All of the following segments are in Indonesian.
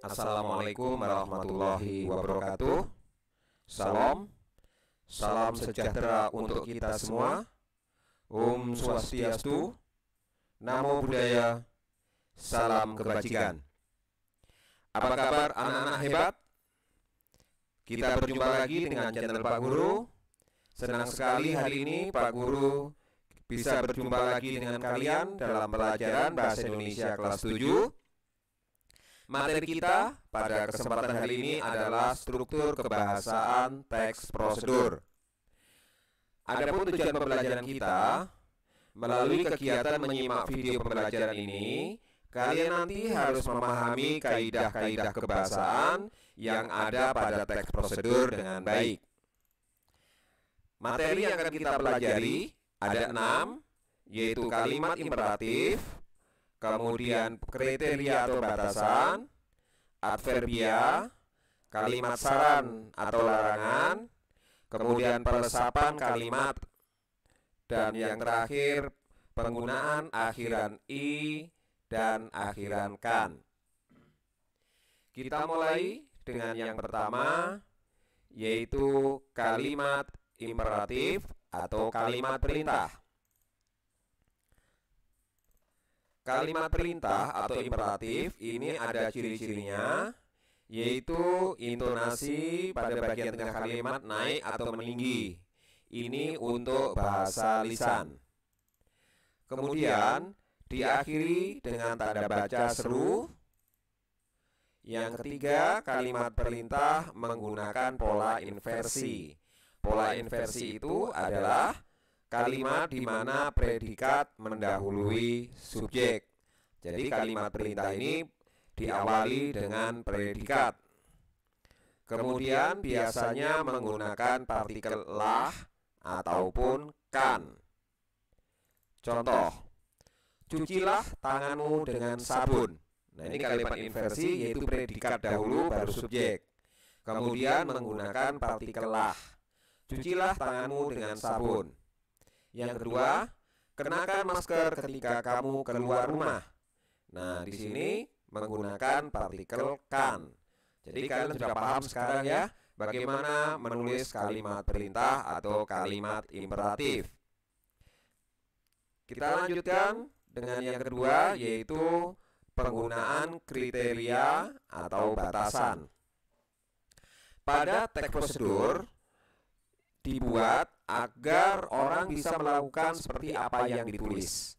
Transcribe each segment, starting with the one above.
Assalamualaikum warahmatullahi wabarakatuh. Salam, salam sejahtera untuk kita semua. Om Swastiastu, Namo Buddhaya, salam kebajikan. Apa kabar anak-anak hebat? Kita berjumpa lagi dengan channel Pak Guru. Senang sekali hari ini Pak Guru bisa berjumpa lagi dengan kalian dalam pelajaran Bahasa Indonesia kelas 7. Materi kita pada kesempatan hari ini adalah struktur kebahasaan teks prosedur. Adapun tujuan pembelajaran kita, melalui kegiatan menyimak video pembelajaran ini, kalian nanti harus memahami kaidah-kaidah kebahasaan yang ada pada teks prosedur dengan baik. Materi yang akan kita pelajari ada 6, yaitu kalimat imperatif, kemudian kriteria atau batasan, adverbia, kalimat saran atau larangan, kemudian peresapan kalimat, dan yang terakhir penggunaan akhiran i dan akhiran kan. Kita mulai dengan yang pertama, yaitu kalimat imperatif atau kalimat perintah. Kalimat perintah atau imperatif ini ada ciri-cirinya, yaitu intonasi pada bagian tengah kalimat naik atau meninggi. Ini untuk bahasa lisan. Kemudian diakhiri dengan tanda baca seru. Yang ketiga, kalimat perintah menggunakan pola inversi. Pola inversi itu adalah kalimat di mana predikat mendahului subjek. Jadi kalimat perintah ini diawali dengan predikat. Kemudian biasanya menggunakan partikel lah ataupun kan. Contoh, cucilah tanganmu dengan sabun. Nah, ini kalimat inversi, yaitu predikat dahulu baru subjek. Kemudian menggunakan partikel lah. Cucilah tanganmu dengan sabun. Yang kedua, kenakan masker ketika kamu keluar rumah. Nah, di sini menggunakan partikel kan. Jadi kalian sudah paham sekarang ya bagaimana menulis kalimat perintah atau kalimat imperatif. Kita lanjutkan dengan yang kedua, yaitu penggunaan kriteria atau batasan. Pada teks prosedur dibuat agar orang bisa melakukan seperti apa yang ditulis.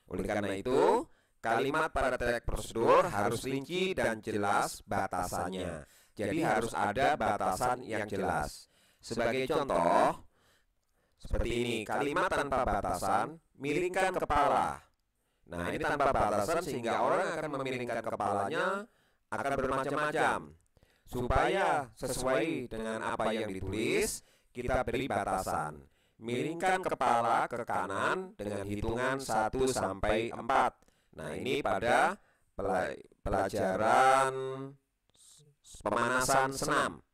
Oleh karena itu, kalimat pada teks prosedur harus rinci dan jelas batasannya. Jadi harus ada batasan yang jelas. Sebagai contoh, seperti ini, kalimat tanpa batasan, miringkan kepala. Nah, ini tanpa batasan sehingga orang akan memiringkan kepalanya akan bermacam-macam. Supaya sesuai dengan apa yang ditulis, kita beri batasan. Miringkan kepala ke kanan dengan hitungan 1 sampai 4. Nah, ini pada pelajaran pemanasan senam,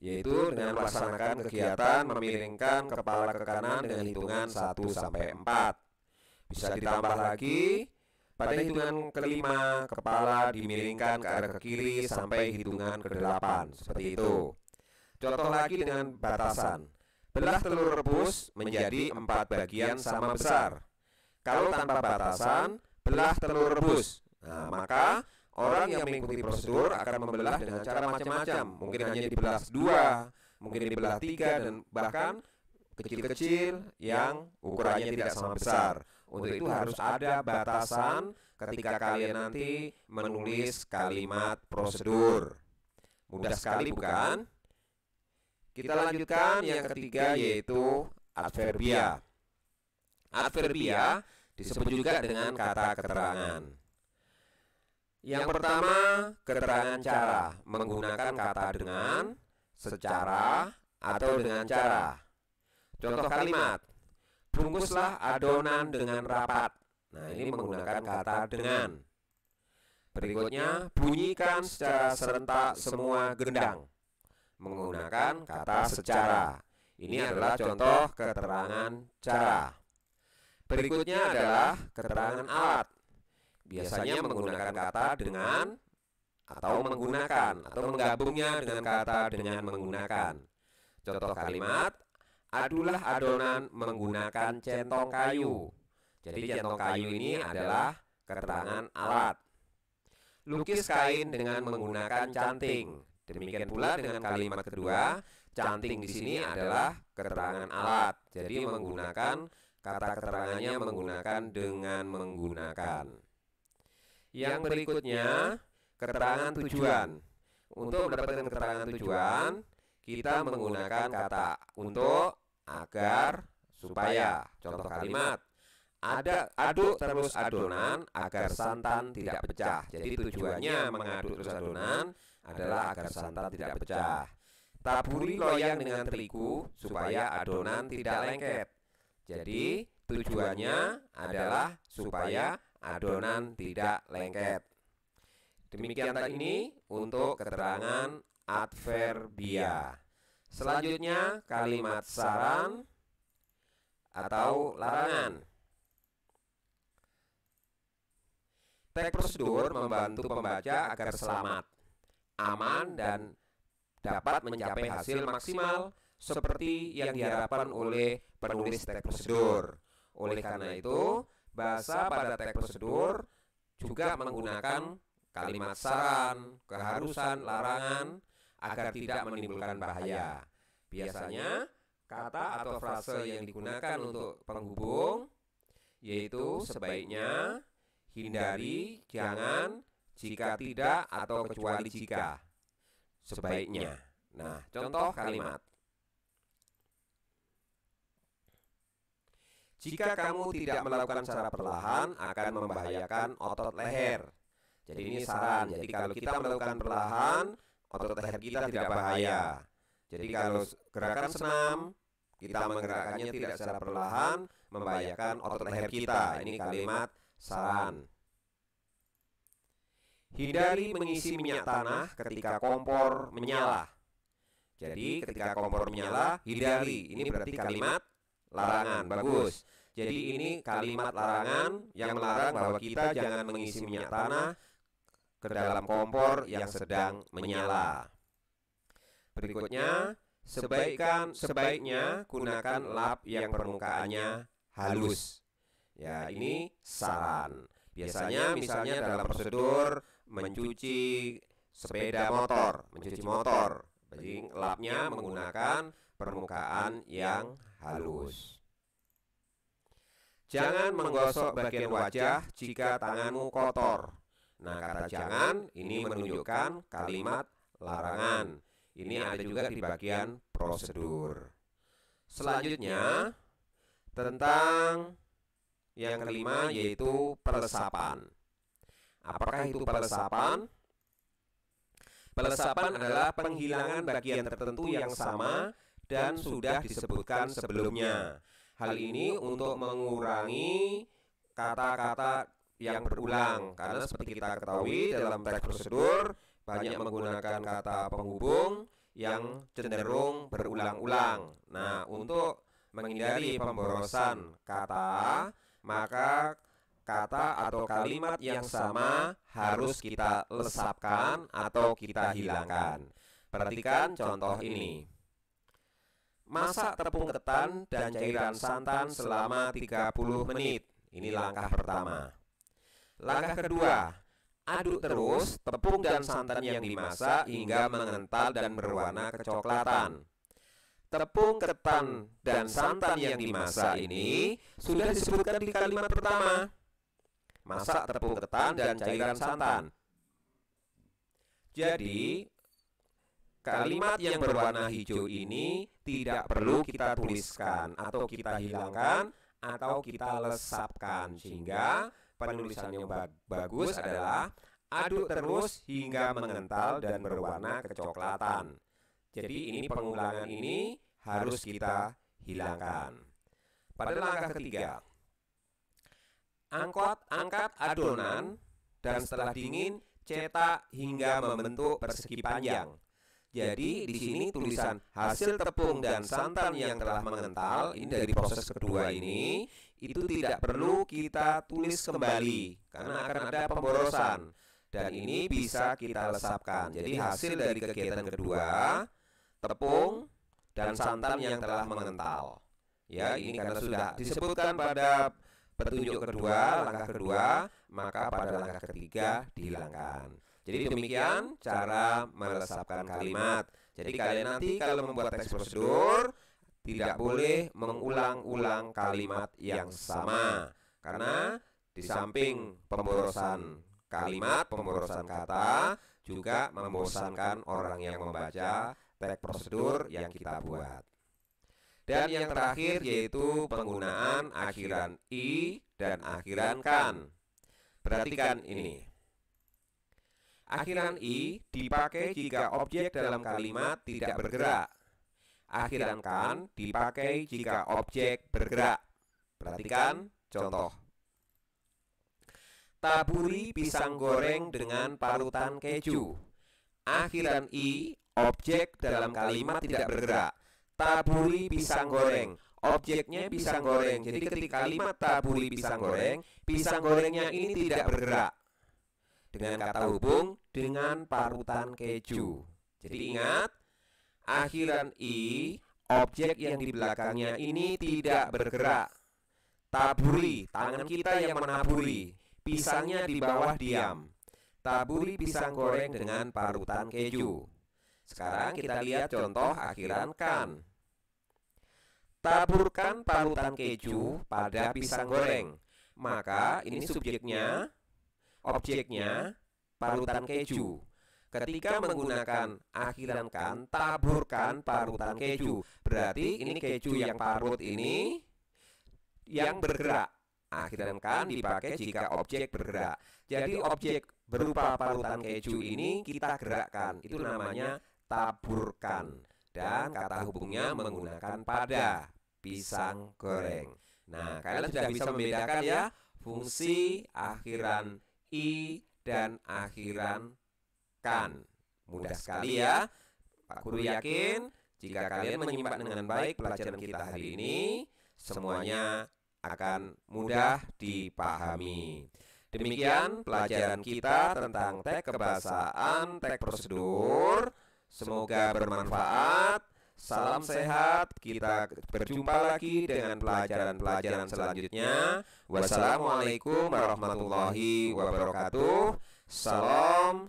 yaitu dengan melaksanakan kegiatan memiringkan kepala ke kanan dengan hitungan 1 sampai 4. Bisa ditambah lagi, pada hitungan kelima kepala dimiringkan ke arah ke kiri sampai hitungan ke-8. Seperti itu. Contoh lagi dengan batasan. Belah telur rebus menjadi 4 bagian sama besar. Kalau tanpa batasan, belah telur rebus. Nah, maka orang yang mengikuti prosedur akan membelah dengan cara macam-macam. Mungkin hanya dibelah 2, mungkin dibelah 3, dan bahkan kecil-kecil yang ukurannya tidak sama besar. Untuk itu harus ada batasan ketika kalian nanti menulis kalimat prosedur. Mudah sekali bukan? Kita lanjutkan yang ketiga, yaitu adverbia. Adverbia disebut juga dengan kata keterangan. Yang pertama, keterangan cara, menggunakan kata dengan, secara, atau dengan cara. Contoh kalimat, bungkuslah adonan dengan rapat. Nah, ini menggunakan kata dengan. Berikutnya, bunyikan secara serentak semua gendang, menggunakan kata secara. Ini adalah contoh keterangan cara. Berikutnya adalah keterangan alat. Biasanya menggunakan kata dengan atau menggunakan, atau menggabungnya dengan kata dengan menggunakan. Contoh kalimat, adulah adonan menggunakan centong kayu. Jadi centong kayu ini adalah keterangan alat. Lukis kain dengan menggunakan canting. Demikian pula dengan kalimat kedua, canting di sini adalah keterangan alat. Jadi menggunakan kata keterangannya menggunakan dengan menggunakan. Yang berikutnya, keterangan tujuan. Untuk mendapatkan keterangan tujuan, kita menggunakan kata untuk, agar, supaya. Contoh kalimat, aduk terus adonan agar santan tidak pecah. Jadi tujuannya mengaduk terus adonan adalah agar santan tidak pecah. Taburi loyang dengan terigu supaya adonan tidak lengket. Jadi tujuannya adalah supaya adonan tidak lengket. Demikian tadi ini untuk keterangan adverbia. Selanjutnya kalimat saran atau larangan. Teks prosedur membantu pembaca agar selamat, aman, dan dapat mencapai hasil maksimal seperti yang diharapkan oleh penulis teks prosedur. Oleh karena itu, bahasa pada teks prosedur juga menggunakan kalimat saran, keharusan, larangan agar tidak menimbulkan bahaya. Biasanya, kata atau frase yang digunakan untuk penghubung yaitu sebaiknya, hindari, jangan, jika tidak, atau kecuali jika. Sebaiknya. Nah, contoh kalimat. Jika kamu tidak melakukan secara perlahan akan membahayakan otot leher. Jadi ini saran. Jadi kalau kita melakukan perlahan, otot leher kita tidak bahaya. Jadi kalau gerakan senam, kita menggerakkannya tidak secara perlahan, membahayakan otot leher kita. Ini kalimat saran. Hindari mengisi minyak tanah ketika kompor menyala. Jadi ketika kompor menyala, hindari. Ini berarti kalimat larangan. Bagus. Jadi ini kalimat larangan yang melarang bahwa kita jangan mengisi minyak tanah ke dalam kompor yang sedang menyala. Berikutnya, sebaiknya gunakan lap yang permukaannya halus. Ya, ini saran. Biasanya misalnya dalam prosedur mencuci sepeda motor, mencuci motor. Jadi lapnya menggunakan permukaan yang halus. Jangan menggosok bagian wajah jika tanganmu kotor. Nah, kata jangan ini menunjukkan kalimat larangan. Ini ada juga di bagian prosedur. Selanjutnya, tentang yang kelima yaitu pelesapan. Apakah itu pelesapan? Pelesapan adalah penghilangan bagian tertentu yang sama dan sudah disebutkan sebelumnya. Hal ini untuk mengurangi kata-kata yang berulang, karena seperti kita ketahui dalam teks prosedur banyak menggunakan kata penghubung yang cenderung berulang-ulang. Nah, untuk menghindari pemborosan kata, maka kata atau kalimat yang sama harus kita lesapkan atau kita hilangkan. Perhatikan contoh ini. Masak tepung ketan dan cairan santan selama 30 menit. Ini langkah pertama. Langkah kedua, aduk terus tepung dan santan yang dimasak hingga mengental dan berwarna kecoklatan. Tepung ketan dan santan yang dimasak ini sudah disebutkan di kalimat pertama. Masak tepung ketan dan cairan santan. Jadi, kalimat yang berwarna hijau ini tidak perlu kita tuliskan atau kita hilangkan atau kita lesapkan, sehingga penulisan yang bagus adalah aduk terus hingga mengental dan berwarna kecoklatan. Jadi ini pengulangan ini harus kita hilangkan. Pada langkah ketiga, angkat adonan dan setelah dingin cetak hingga membentuk persegi panjang. Jadi di sini tulisan hasil tepung dan santan yang telah mengental ini dari proses kedua ini itu tidak perlu kita tulis kembali karena akan ada pemborosan. Dan ini bisa kita lesapkan. Jadi hasil dari kegiatan kedua, tepung dan santan yang telah mengental. Ya, ini karena sudah disebutkan pada petunjuk kedua, langkah kedua, maka pada langkah ketiga dihilangkan. Jadi demikian cara melesapkan kalimat. Jadi kalian nanti kalau membuat teks prosedur tidak boleh mengulang-ulang kalimat yang sama. Karena di samping pemborosan kalimat, pemborosan kata, juga membosankan orang yang membaca teks prosedur yang kita buat. Dan yang terakhir yaitu penggunaan akhiran i dan akhiran kan. Perhatikan ini. Akhiran i dipakai jika objek dalam kalimat tidak bergerak. Akhiran kan dipakai jika objek bergerak. Perhatikan contoh. Taburi pisang goreng dengan parutan keju. Akhiran i, objek dalam kalimat tidak bergerak. Taburi pisang goreng, objeknya pisang goreng. Jadi ketika kalimat taburi pisang gorengnya ini tidak bergerak. Dengan kata hubung dengan parutan keju. Jadi ingat, akhiran i, objek yang di belakangnya ini tidak bergerak. Taburi, tangan kita yang menaburi. Pisangnya di bawah diam. Taburi pisang goreng dengan parutan keju. Sekarang kita lihat contoh akhiran kan. Taburkan parutan keju pada pisang goreng. Maka ini subjeknya, objeknya parutan keju. Ketika menggunakan akhiran kan, taburkan parutan keju. Berarti ini keju yang parut ini yang bergerak. Akhiran kan dipakai jika objek bergerak. Jadi objek berupa parutan keju ini kita gerakkan. Itu namanya taburkan. Dan kata hubungnya menggunakan pada pisang goreng. Nah, kalian sudah bisa membedakan ya fungsi akhiran i dan akhiran kan. Mudah sekali ya. Pak Guru yakin jika kalian menyimak dengan baik pelajaran kita hari ini, semuanya akan mudah dipahami. Demikian pelajaran kita tentang teks kebahasaan, teks prosedur. Semoga bermanfaat. Salam sehat. Kita berjumpa lagi dengan pelajaran-pelajaran selanjutnya. Wassalamualaikum warahmatullahi wabarakatuh. Salam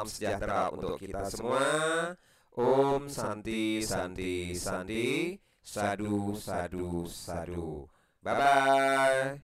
sejahtera untuk kita semua. Om Santi Santi Santi. Sadu. Bye bye.